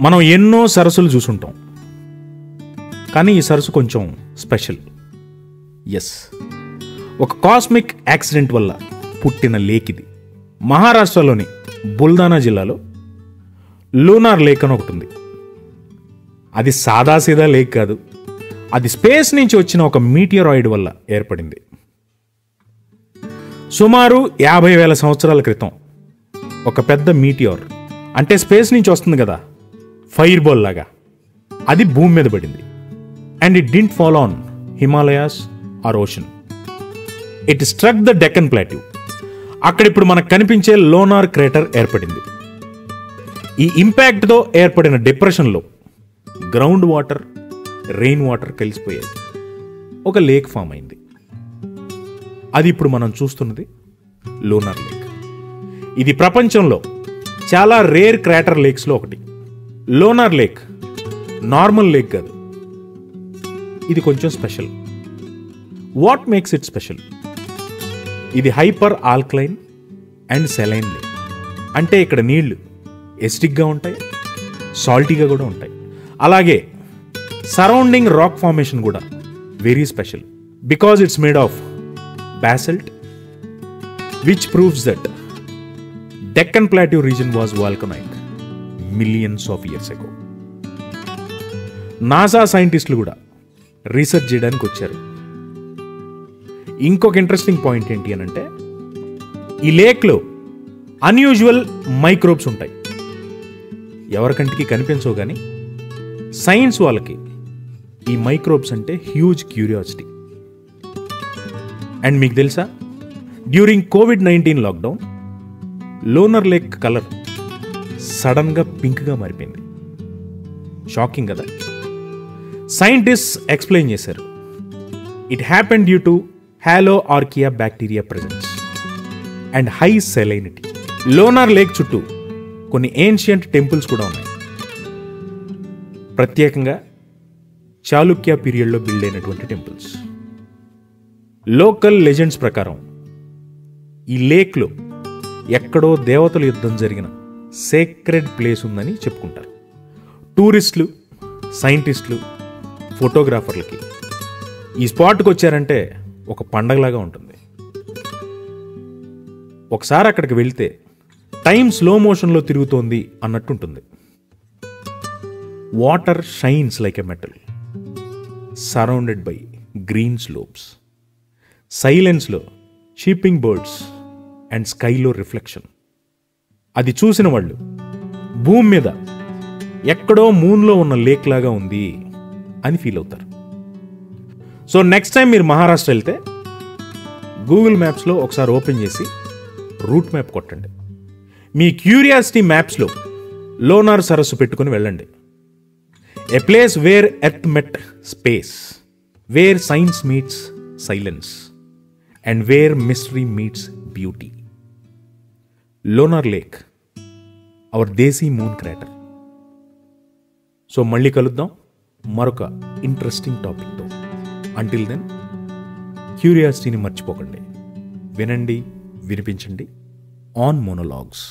మనం ఎన్నో సరస్సులు చూసుంటాం, కానీ ఈ సరస్సు కొంచెం స్పెషల్. ఎస్, ఒక కాస్మిక్ యాక్సిడెంట్ వల్ల పుట్టిన లేక్ ఇది. మహారాష్ట్రలోని బుల్దానా జిల్లాలో లూనార్ లేక్ అని ఒకటి ఉంది. అది సాదాసీదా లేక్ కాదు, అది స్పేస్ నుంచి వచ్చిన ఒక మీటియరాయిడ్ వల్ల ఏర్పడింది. సుమారు 50,000 సంవత్సరాల క్రితం ఒక పెద్ద మీటియోర్, అంటే స్పేస్ నుంచి వస్తుంది కదా, ఫైర్ బాల్ లాగా, అది భూమి మీద పడింది. And it didn't fall on Himalayas or ocean, it struck the Deccan plateau. అక్కడ ఇప్పుడు మనకు కనిపించే లోనార్ క్రేటర్ ఏర్పడింది. ఈ ఇంపాక్ట్తో ఏర్పడిన డిప్రెషన్లో గ్రౌండ్ వాటర్, రెయిన్ వాటర్ కలిసిపోయాయి, ఒక లేక్ ఫామ్ అయింది. అది ఇప్పుడు మనం చూస్తున్నది లూనార్ లేక్. ఇది ప్రపంచంలో చాలా రేర్ క్రాటర్ లేక్స్లో ఒకటి. లూనార్ లేక్ నార్మల్ లేక్ కాదు, ఇది కొంచెం special. What makes it special? ఇది hyper alkaline and saline lake. అంటే ఇక్కడ నీళ్లు ఎసిడిక్గా ఉంటాయి, సాల్టీగా కూడా ఉంటాయి. అలాగే సరౌండింగ్ రాక్ ఫార్మేషన్ కూడా very special, because it's made of basalt, which proves that Deccan Plateau region was volcanic millions of years ago. NASA సైంటిస్టులు కూడా రీసెర్చ్ చేయడానికి వచ్చారు. ఇంకొక ఇంట్రెస్టింగ్ పాయింట్ ఏంటి అని అంటే, ఈ లేక్లో అన్యూజువల్ మైక్రోబ్స్ ఉంటాయి. ఎవరికంటికి కనిపించవు, కానీ సైన్స్ వాళ్ళకి ఈ మైక్రోబ్స్ అంటే హ్యూజ్ క్యూరియాసిటీ. అండ్ మీకు తెలుసా, during COVID-19 lockdown lunar lake colour సడన్గా పింక్గా మారిపోయింది. షాకింగ్ కదా? సైంటిస్ట్స్ ఎక్స్ప్లెయిన్ చేశారు, it happen due to hollow archaea bacteria presence and high salinity. Lunar lake చుట్టూ కొన్ని ఏన్షియంట్ టెంపుల్స్ కూడా ఉన్నాయి. ప్రత్యేకంగా చాళుక్య పీరియడ్లో బిల్డ్ అయినటువంటి టెంపుల్స్. లోకల్ లెజెండ్స్ ప్రకారం ఈ లేక్లో ఎక్కడో దేవతల యుద్ధం జరిగిన సేక్రెడ్ ప్లేస్ ఉందని చెప్పుకుంటారు. టూరిస్టులు, సైంటిస్టులు, ఫోటోగ్రాఫర్లకి ఈ స్పాట్కి వచ్చారంటే ఒక పండగలాగా ఉంటుంది. ఒకసారి అక్కడికి వెళ్తే టైం స్లో మోషన్లో తిరుగుతోంది అన్నట్టుంటుంది. Water shines like a metal, surrounded by green slopes. సైలెన్స్లో చీపింగ్ బర్డ్స్ అండ్ స్కైలో రిఫ్లెక్షన్. అది చూసిన వాళ్ళు భూమి మీద ఎక్కడో మూన్లో ఉన్న లేక్ లాగా ఉంది అని ఫీల్ అవుతారు. సో నెక్స్ట్ టైం మీరు మహారాష్ట్ర వెళ్తే గూగుల్ మ్యాప్స్లో ఒకసారి ఓపెన్ చేసి రూట్ మ్యాప్ కొట్టండి. మీ క్యూరియాసిటీ మ్యాప్స్లో లోనార్ సరస్సు పెట్టుకుని వెళ్ళండి. A place where earth met space, where science meets silence and where mystery meets beauty. Lonar Lake, our Desi moon crater. So మళ్ళీ కలుద్దాం మరొక ఇంట్రెస్టింగ్ టాపిక్తో. అంటిల్ దెన్ క్యూరియాసిటీని మర్చిపోకండి. వినండి, వినిపించండి ఆన్ మోనోలాగ్స్.